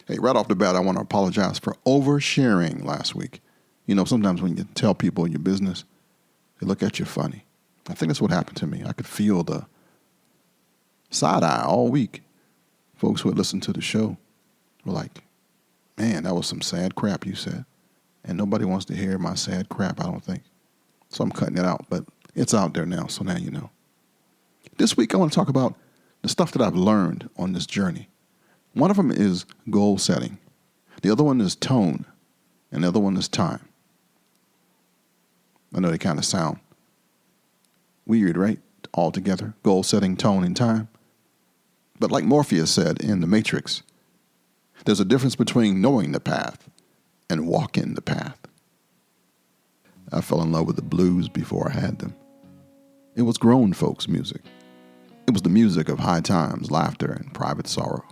Hey, right off the bat, I want to apologize for oversharing last week. You know, sometimes when you tell people your business, they look at you funny. I think that's what happened to me. I could feel the side eye all week. Folks who had listened to the show were like, man, that was some sad crap you said. And nobody wants to hear my sad crap, I don't think. So I'm cutting it out, but it's out there now, so now you know. This week, I want to talk about the stuff that I've learned on this journey. One of them is goal setting. The other one is tone. And the other one is time. I know they kind of sound weird, right? All together. Goal setting, tone, and time. But like Morpheus said in The Matrix, there's a difference between knowing the path and walking the path. I fell in love with the blues before I had them. It was grown folks' music. It was the music of high times, laughter, and private sorrow.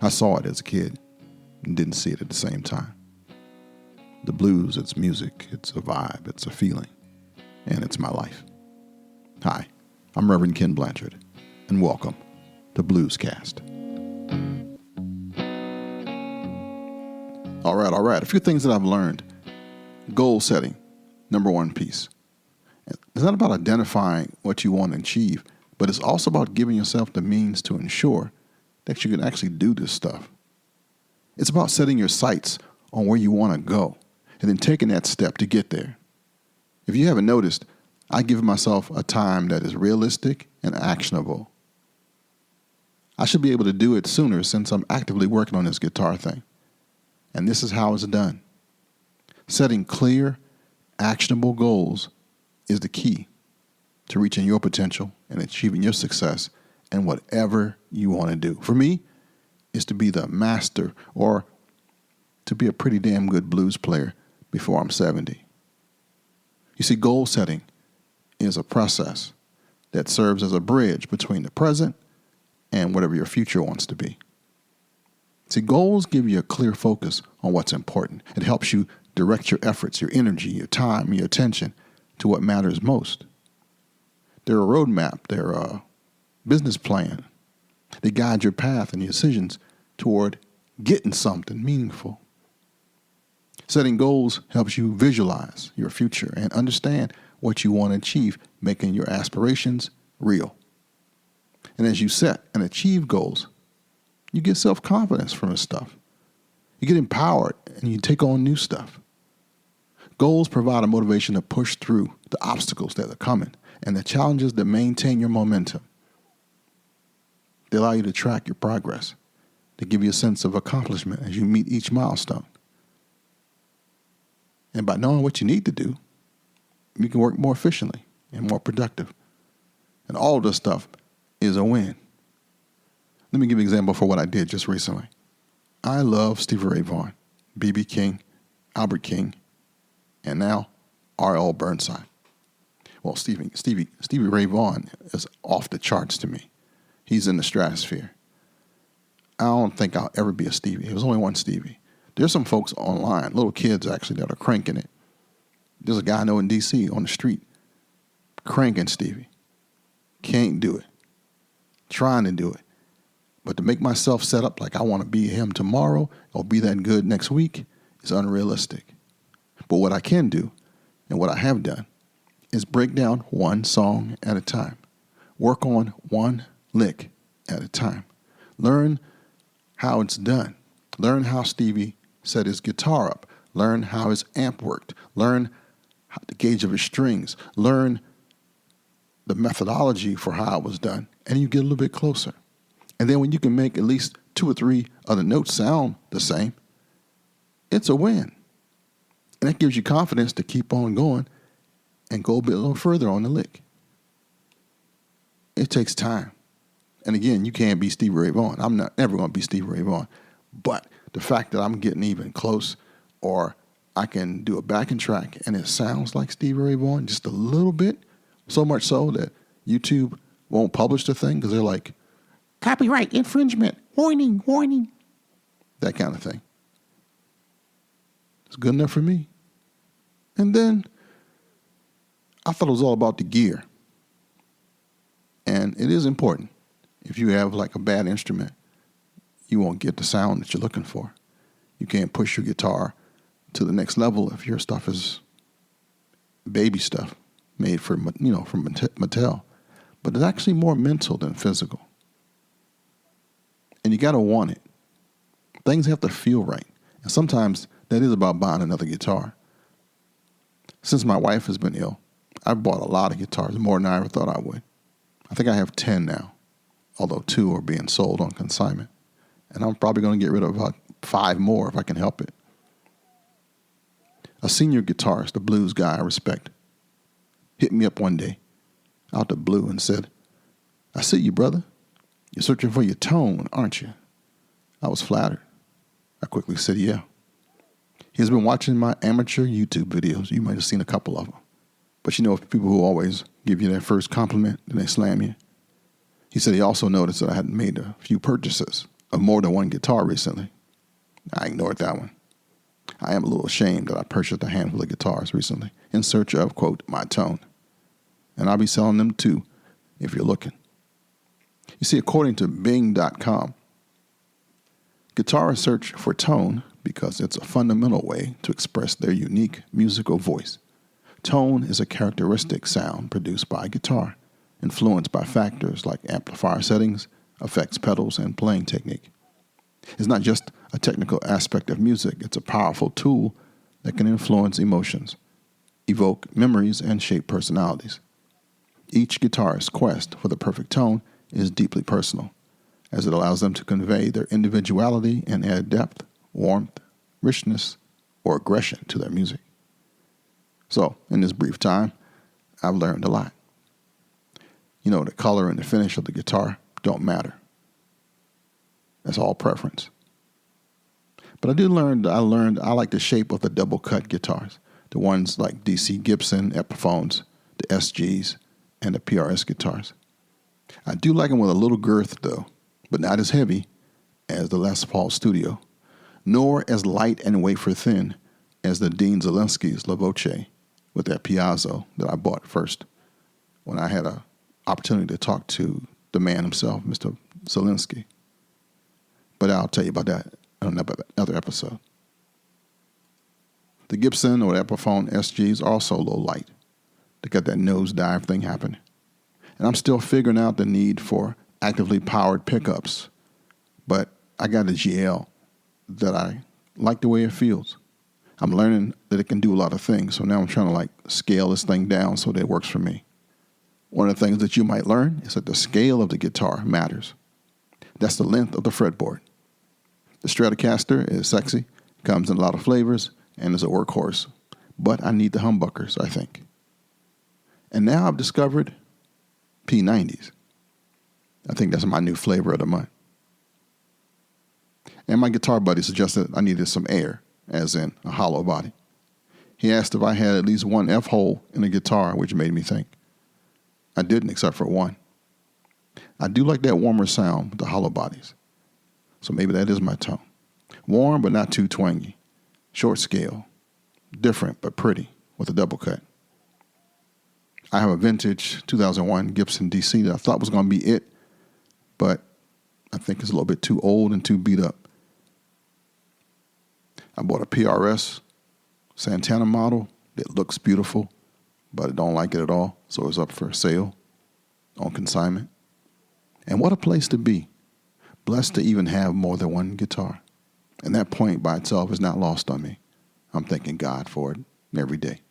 I saw it as a kid and didn't see it at the same time. The blues, it's music, it's a vibe, it's a feeling, and it's my life. Hi, I'm Reverend Ken Blanchard, and welcome to Bluescast. All right. A few things that I've learned. Goal setting, number one piece. It's not about identifying what you want to achieve, but it's also about giving yourself the means to ensure that you can actually do this stuff. It's about setting your sights on where you want to go and then taking that step to get there. If you haven't noticed, I give myself a time that is realistic and actionable. I should be able to do it sooner since I'm actively working on this guitar thing. And this is how it's done. Setting clear, actionable goals is the key to reaching your potential and achieving your success in whatever you want to do. For me, it's to be the master or to be a pretty damn good blues player before I'm 70. You see, goal setting is a process that serves as a bridge between the present and whatever your future wants to be. See, goals give you a clear focus on what's important. It helps you direct your efforts, your energy, your time, your attention to what matters most. They're a roadmap. They're a business plan. They guide your path and your decisions toward getting something meaningful. Setting goals helps you visualize your future and understand what you want to achieve, making your aspirations real. And as you set and achieve goals, you get self-confidence from this stuff. You get empowered and you take on new stuff. Goals provide a motivation to push through the obstacles that are coming and the challenges that maintain your momentum. They allow you to track your progress. They give you a sense of accomplishment as you meet each milestone. And by knowing what you need to do, you can work more efficiently and more productive. And all of this stuff is a win. Let me give you an example for what I did just recently. I love Stevie Ray Vaughan, B.B. King, Albert King, and now R.L. Burnside. Well, Stevie Ray Vaughan is off the charts to me. He's in the stratosphere. I don't think I'll ever be a Stevie. There's only one Stevie. There's some folks online, little kids actually, that are cranking it. There's a guy I know in D.C. on the street cranking Stevie. Can't do it. Trying to do it. But to make myself set up like I want to be him tomorrow or be that good next week is unrealistic. But what I can do and what I have done is break down one song at a time. Work on one lick at a time. Learn how it's done. Learn how Stevie set his guitar up. Learn how his amp worked. Learn the gauge of his strings. Learn the methodology for how it was done. And you get a little bit closer. And then when you can make at least 2 or 3 other notes sound the same, it's a win. And that gives you confidence to keep on going and go a bit little further on the lick. It takes time. And again, you can't be Stevie Ray Vaughan. I'm not ever going to be Stevie Ray Vaughan. But the fact that I'm getting even close, or I can do a backing track and it sounds like Stevie Ray Vaughan just a little bit, so much so that YouTube won't publish the thing because they're like, copyright infringement, warning, that kind of thing. It's good enough for me. And then I thought it was all about the gear. And it is important. If you have like a bad instrument, you won't get the sound that you're looking for. You can't push your guitar to the next level if your stuff is baby stuff made for, from Mattel. But it's actually more mental than physical. And you got to want it. Things have to feel right. And sometimes that is about buying another guitar. Since my wife has been ill, I've bought a lot of guitars, more than I ever thought I would. I think I have 10 now, although 2 are being sold on consignment. And I'm probably going to get rid of about 5 more if I can help it. A senior guitarist, a blues guy I respect, hit me up one day out the blue and said, "I see you, brother. You're searching for your tone, aren't you?" I was flattered. I quickly said, "Yeah." He's been watching my amateur YouTube videos. You might have seen a couple of them. But people who always give you their first compliment, then they slam you. He said he also noticed that I had made a few purchases of more than one guitar recently. I ignored that one. I am a little ashamed that I purchased a handful of guitars recently in search of, quote, my tone. And I'll be selling them too, if you're looking. You see, according to Bing.com, guitarists search for tone because it's a fundamental way to express their unique musical voice. Tone is a characteristic sound produced by a guitar, influenced by factors like amplifier settings, effects pedals, and playing technique. It's not just a technical aspect of music, it's a powerful tool that can influence emotions, evoke memories, and shape personalities. Each guitarist's quest for the perfect tone is deeply personal, as it allows them to convey their individuality and add depth, warmth, richness, or aggression to their music. So, in this brief time, I've learned a lot. The color and the finish of the guitar don't matter. That's all preference. But I learned I like the shape of the double cut guitars, the ones like DC Gibson Epiphones, the SGs, and the PRS guitars. I do like them with a little girth though, but not as heavy as the Les Paul Studio, nor as light and wafer thin as the Dean Zielinski's La Voce with that Piazzo that I bought first when I had an opportunity to talk to the man himself, Mr. Zielinski. But I'll tell you about that in another episode. The Gibson or the Epiphone SGs are also a little light. They got that nosedive thing happening. And I'm still figuring out the need for actively powered pickups. But I got a GL that I like the way it feels. I'm learning that it can do a lot of things. So now I'm trying to scale this thing down so that it works for me. One of the things that you might learn is that the scale of the guitar matters. That's the length of the fretboard. The Stratocaster is sexy, comes in a lot of flavors, and is a workhorse. But I need the humbuckers, I think. And now I've discovered P90s. I think that's my new flavor of the month. And my guitar buddy suggested I needed some air, as in a hollow body. He asked if I had at least one F-hole in a guitar, which made me think. I didn't, except for one. I do like that warmer sound with the hollow bodies. So maybe that is my tone. Warm, but not too twangy. Short scale. Different, but pretty, with a double cut. I have a vintage 2001 Gibson DC that I thought was going to be it, but I think it's a little bit too old and too beat up. I bought a PRS Santana model that looks beautiful, but I don't like it at all, so it's up for sale on consignment. And what a place to be. Blessed to even have more than one guitar. And that point by itself is not lost on me. I'm thanking God for it every day.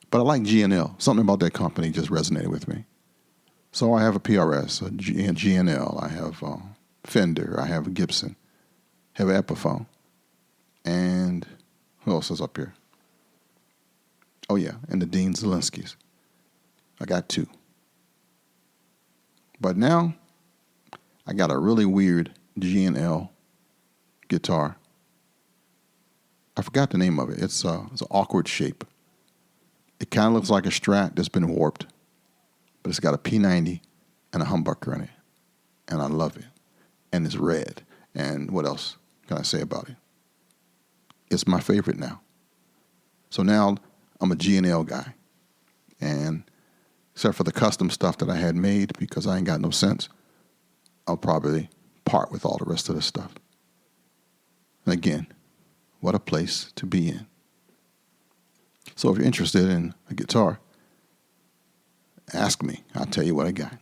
But I like G&L. Something about that company just resonated with me. So I have a PRS, a G&L. I have Fender. I have a Gibson. I have an Epiphone. And who else is up here? Oh, yeah, and the Dean Zielinski's. I got 2. But now I got a really weird G&L guitar. I forgot the name of it. It's an awkward shape. It kind of looks like a Strat that's been warped, but it's got a P90 and a humbucker in it, and I love it. And it's red. And what else can I say about it? It's my favorite now. So now I'm a G&L guy, and except for the custom stuff that I had made because I ain't got no sense, I'll probably part with all the rest of the stuff. And again, what a place to be in. So if you're interested in a guitar, ask me. I'll tell you what I got.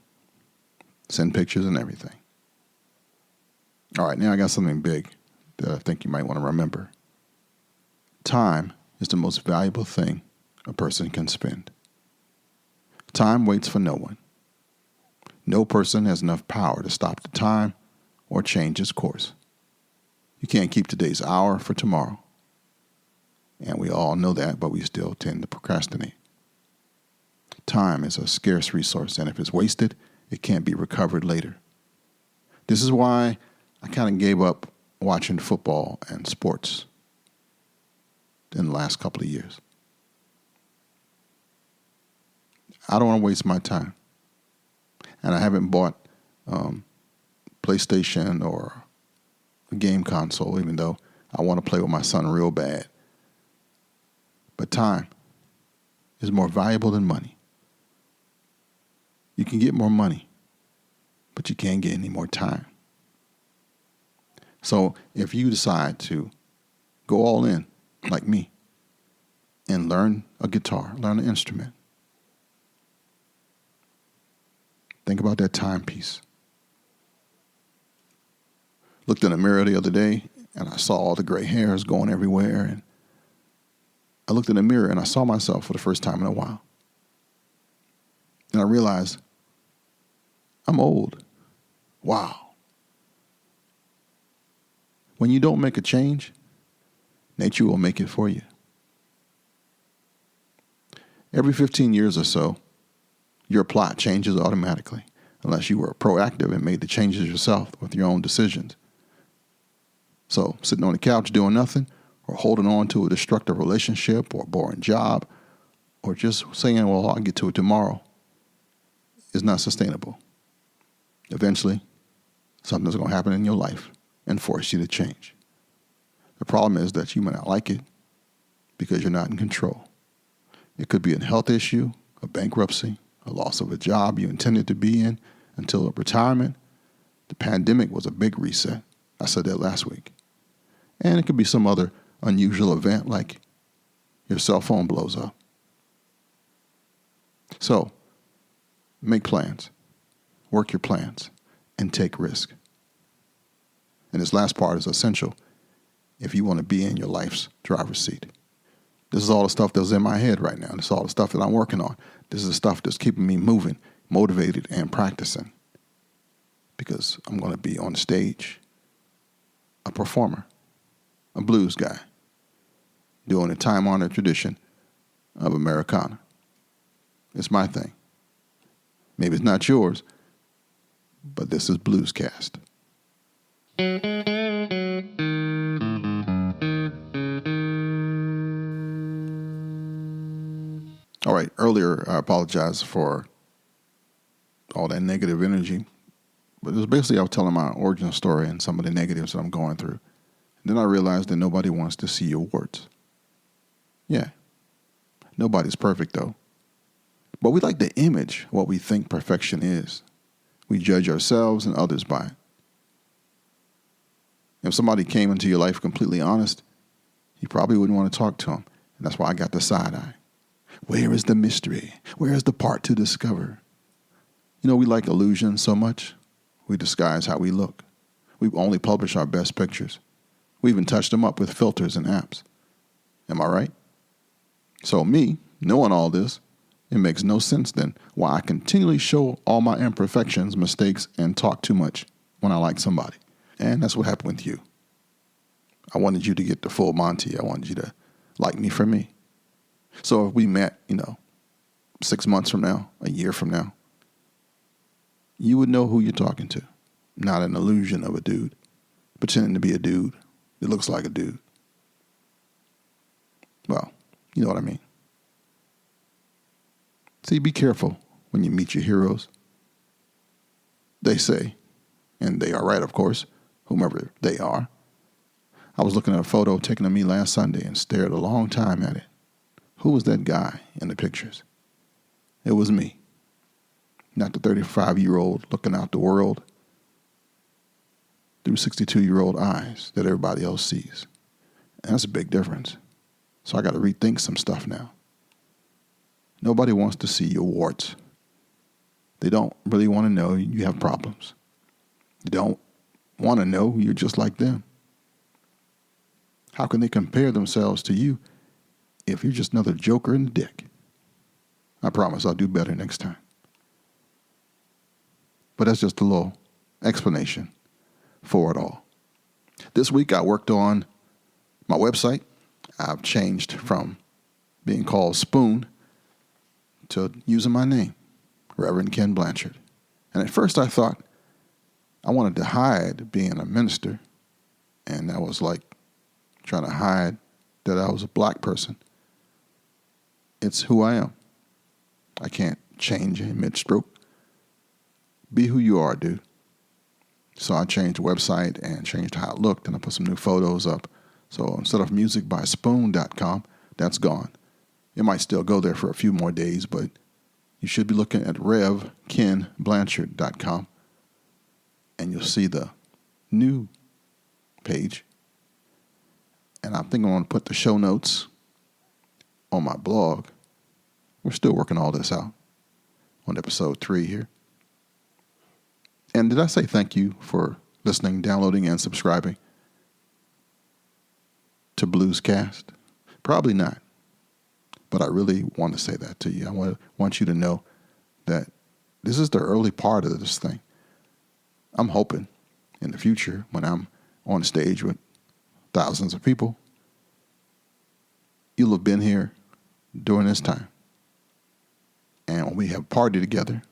Send pictures and everything. All right, now I got something big that I think you might want to remember. Time is the most valuable thing a person can spend. Time waits for no one. No person has enough power to stop the time or change its course. You can't keep today's hour for tomorrow. And we all know that, but we still tend to procrastinate. Time is a scarce resource, and if it's wasted, it can't be recovered later. This is why I kind of gave up watching football and sports in the last couple of years. I don't want to waste my time. And I haven't bought PlayStation or a game console, even though I want to play with my son real bad. But time is more valuable than money. You can get more money, but you can't get any more time. So if you decide to go all in, like me, and learn a guitar, learn an instrument, think about that timepiece. Looked in the mirror the other day, and I saw all the gray hairs going everywhere, and I looked in the mirror, and I saw myself for the first time in a while. And I realized, I'm old. Wow. When you don't make a change, nature will make it for you. Every 15 years or so, your plot changes automatically, unless you were proactive and made the changes yourself with your own decisions. So, sitting on the couch doing nothing, or holding on to a destructive relationship or a boring job, or just saying, well, I'll get to it tomorrow, is not sustainable. Eventually, something's going to happen in your life and force you to change. The problem is that you may not like it because you're not in control. It could be a health issue, a bankruptcy, a loss of a job you intended to be in until a retirement. The pandemic was a big reset. I said that last week. And it could be some other unusual event like your cell phone blows up. So, make plans, work your plans, and take risk. And this last part is essential if you want to be in your life's driver's seat. This is all the stuff that's in my head right now. This is all the stuff that I'm working on. This is the stuff that's keeping me moving, motivated, and practicing. Because I'm going to be on stage, a performer, a blues guy, doing a time-honored tradition of Americana. It's my thing. Maybe it's not yours, but this is Bluescast. All right, earlier I apologize for all that negative energy, but it was basically I was telling my origin story and some of the negatives that I'm going through. Then I realized that nobody wants to see your warts. Yeah, nobody's perfect though. But we like to image what we think perfection is. We judge ourselves and others by it. If somebody came into your life completely honest, you probably wouldn't want to talk to them. And that's why I got the side eye. Where is the mystery? Where is the part to discover? You know, we like illusion so much. We disguise how we look. We only publish our best pictures. We even touch them up with filters and apps. Am I right? So me, knowing all this, it makes no sense then why I continually show all my imperfections, mistakes, and talk too much when I like somebody. And that's what happened with you. I wanted you to get the full Monty. I wanted you to like me for me. So if we met, 6 months from now, a year from now, you would know who you're talking to. Not an illusion of a dude, pretending to be a dude that looks like a dude. Well, you know what I mean. See, be careful when you meet your heroes. They say, and they are right, of course, whomever they are. I was looking at a photo taken of me last Sunday and stared a long time at it. Who was that guy in the pictures? It was me. Not the 35-year-old looking out the world. through 62-year-old eyes that everybody else sees. And that's a big difference. So I got to rethink some stuff now. Nobody wants to see your warts. They don't really want to know you have problems. They don't want to know you're just like them. How can they compare themselves to you if you're just another joker in the deck? I promise I'll do better next time. But that's just a little explanation for it all. This week I worked on my website. I've changed from being called Spoon to using my name, Reverend Ken Blanchard. And at first I thought I wanted to hide being a minister, and that was like trying to hide that I was a black person. It's who I am. I can't change in mid-stroke. Be who you are, dude. So I changed the website and changed how it looked, and I put some new photos up. So instead of musicbyspoon.com, that's gone. It might still go there for a few more days, but you should be looking at revkenblanchard.com, and you'll see the new page. And I think I want to put the show notes on my blog. We're still working all this out on episode 3 here. And did I say thank you for listening, downloading, and subscribing to Bluescast? Probably not. But I really want to say that to you. I want you to know that this is the early part of this thing. I'm hoping in the future, when I'm on stage with thousands of people, you'll have been here during this time. And when we have party together,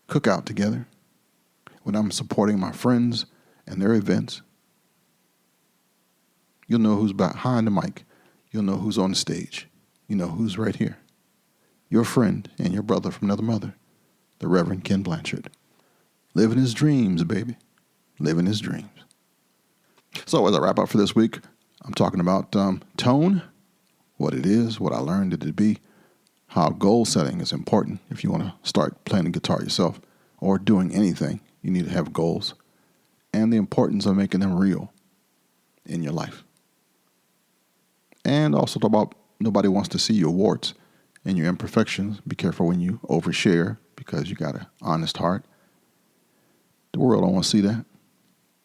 cook out together, when I'm supporting my friends and their events, you'll know who's behind the mic. You'll know who's on the stage. You know who's right here. Your friend and your brother from another mother, the Reverend Ken Blanchard. Living his dreams, baby. Living his dreams. So as I wrap up for this week, I'm talking about tone, what it is, what I learned it to be, how goal setting is important if you want to start playing the guitar yourself or doing anything. You need to have goals, and the importance of making them real in your life. And also talk about nobody wants to see your warts and your imperfections. Be careful when you overshare because you got an honest heart. The world don't want to see that.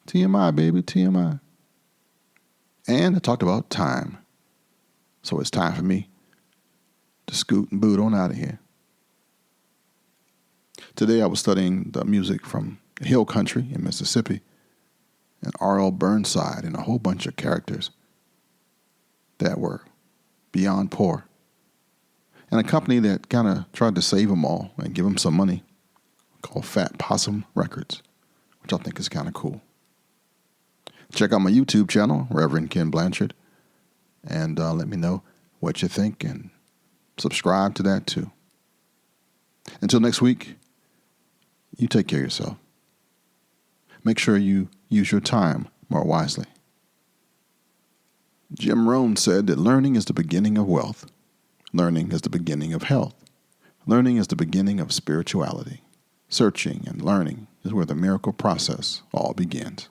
TMI, baby, TMI. And I talked about time. So it's time for me to scoot and boot on out of here. Today I was studying the music from Hill Country in Mississippi and R.L. Burnside and a whole bunch of characters that were beyond poor. And a company that kind of tried to save them all and give them some money called Fat Possum Records, which I think is kind of cool. Check out my YouTube channel, Reverend Ken Blanchard, and let me know what you think and subscribe to that too. Until next week, you take care of yourself. Make sure you use your time more wisely. Jim Rohn said that learning is the beginning of wealth. Learning is the beginning of health. Learning is the beginning of spirituality. Searching and learning is where the miracle process all begins.